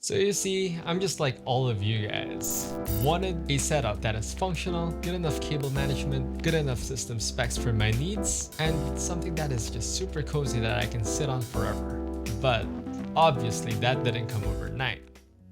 So you see, I'm just like all of you guys. Wanted a setup that is functional, good enough cable management, good enough system specs for my needs, and something that is just super cozy that I can sit on forever. But obviously that didn't come overnight.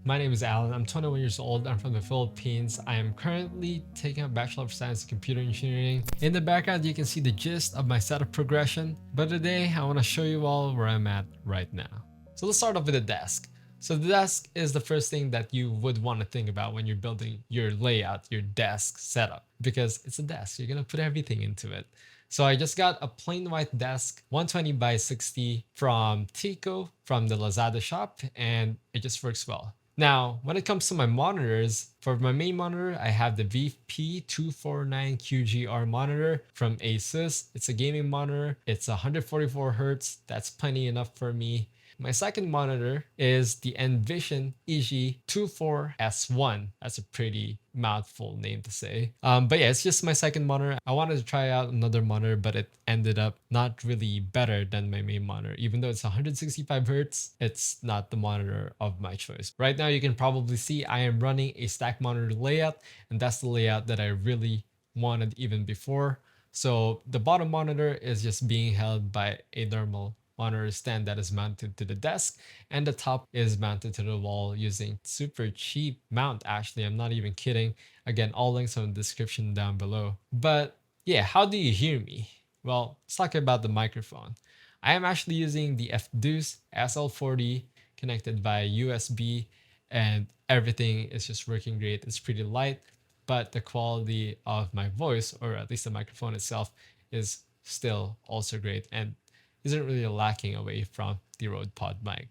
My name is Alan, I'm 21 years old, I'm from the Philippines. I am currently taking a Bachelor of Science in Computer Engineering. In the background you can see the gist of my setup progression, but today I want to show you all where I'm at right now. So let's start off with the desk. So the desk is the first thing that you would want to think about when you're building your layout, your desk setup, because it's a desk, you're going to put everything into it. So I just got a plain white desk, 120 by 60 from Tico from the Lazada shop, and it just works well. Now, when it comes to my monitors, for my main monitor, I have the VP249QGR monitor from ASUS. It's a gaming monitor. It's 144 Hz. That's plenty enough for me. My second monitor is the Envision EG24S1. That's a pretty mouthful name to say. But yeah, it's just my second monitor. I wanted to try out another monitor, but it ended up not really better than my main monitor. Even though it's 165 Hz, it's not the monitor of my choice. Right now, you can probably see I am running a stack monitor layout, and that's the layout that I really wanted even before. So the bottom monitor is just being held by a normal monitor stand that is mounted to the desk, and the top is mounted to the wall using super cheap mount. Actually, I'm not even kidding. Again, all links on the description down below. But yeah, how do you hear me? Well, let's talk about the microphone. I am actually using the FDUCE SL40 connected via USB, and everything is just working great. It's pretty light, but the quality of my voice, or at least the microphone itself, is still also great and isn't really lacking away from the Rode Pod mic.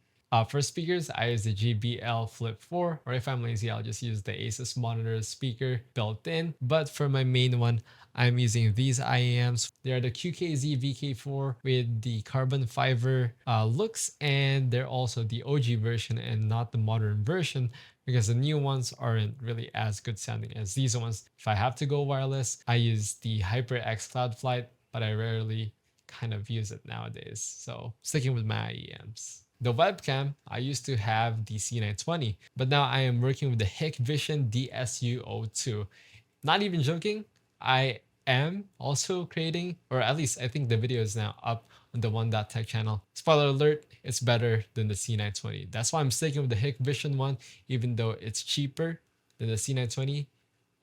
For speakers, I use the JBL Flip 4, or if I'm lazy, I'll just use the Asus monitor speaker built in. But for my main one, I'm using these IEMs. They are the QKZ VK4 with the carbon fiber looks, and they're also the OG version and not the modern version, because the new ones aren't really as good sounding as these ones. If I have to go wireless, I use the HyperX Cloud Flight, but I rarely kind of use it nowadays. So sticking with my IEMs. The webcam, I used to have the C920, but now I am working with the Hikvision DSU02. Not even joking, I am also creating, or at least I think the video is now up on the One.Tech channel. Spoiler alert, it's better than the C920. That's why I'm sticking with the Hikvision one, even though it's cheaper than the C920.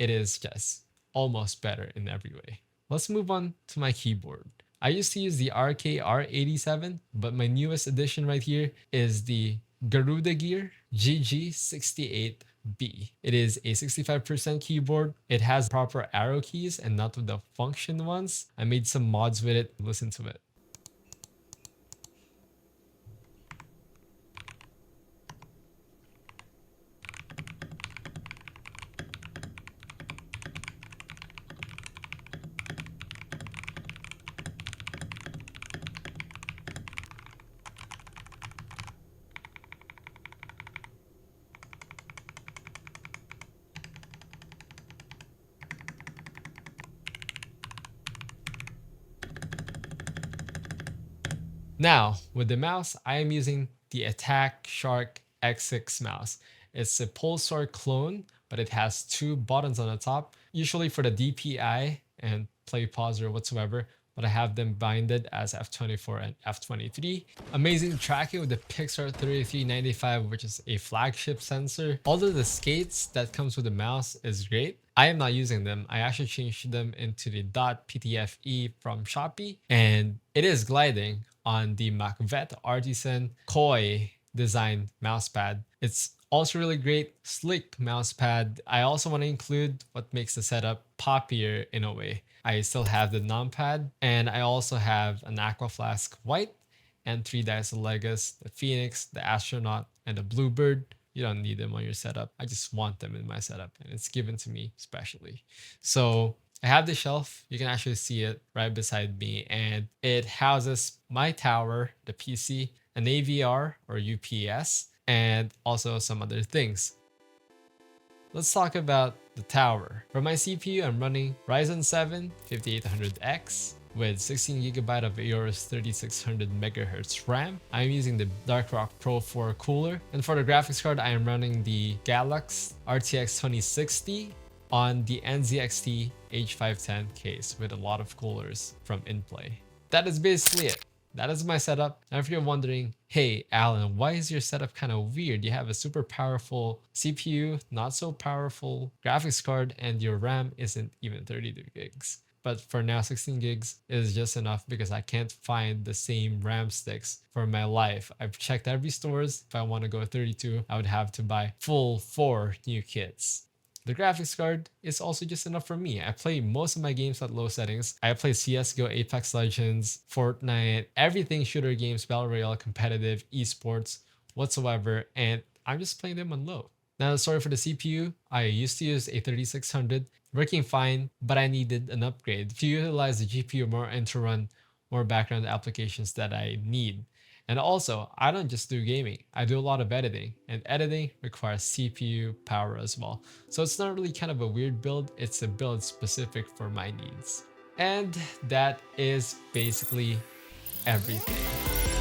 It is just almost better in every way. Let's move on to my keyboard. I used to use the RKR87, but my newest addition right here is the Garuda Gear GG68B. It is a 65% keyboard. It has proper arrow keys and not with the function ones. I made some mods with it. Listen to it. Now, with the mouse, I am using the Attack Shark X6 mouse. It's a Pulsar clone, but it has two buttons on the top, usually for the DPI and play, pause, or whatsoever, but I have them binded as F24 and F23. Amazing tracking with the Pixar 3395, which is a flagship sensor. Although the skates that comes with the mouse is great, I am not using them. I actually changed them into the .ptfe from Shopee, and it is gliding on the MacVet Artisan Koi design mousepad. It's also really great, sleek mousepad. I also want to include what makes the setup poppier in a way. I still have the numpad, and I also have an Aqua Flask White and 3 Dyson Legas, the Phoenix, the Astronaut, and the Bluebird. You don't need them on your setup. I just want them in my setup, and it's given to me specially. So I have the shelf. You can actually see it right beside me, and it houses my tower, the PC, an AVR or UPS, and also some other things. Let's talk about the tower. For my CPU, I'm running Ryzen 7 5800X, with 16GB of AORUS 3600 MHz RAM. I'm using the Darkrock Pro 4 cooler, and for the graphics card I am running the GALAX RTX 2060 on the NZXT H510 case with a lot of coolers from INPLAY. That is basically it. That is my setup. Now if you're wondering, hey Alan, why is your setup kind of weird? You have a super powerful CPU, not so powerful graphics card, and your RAM isn't even 32 gigs. But for now, 16 gigs is just enough because I can't find the same RAM sticks for my life. I've checked every stores. If I want to go 32, I would have to buy full 4 new kits. The graphics card is also just enough for me. I play most of my games at low settings. I play CSGO, Apex Legends, Fortnite, everything shooter games, Battle Royale, competitive, esports, whatsoever, and I'm just playing them on low. Now the story for the CPU, I used to use a 3600, working fine, but I needed an upgrade to utilize the GPU more and to run more background applications that I need. And also, I don't just do gaming, I do a lot of editing, and editing requires CPU power as well. So it's not really kind of a weird build, it's a build specific for my needs. And that is basically everything.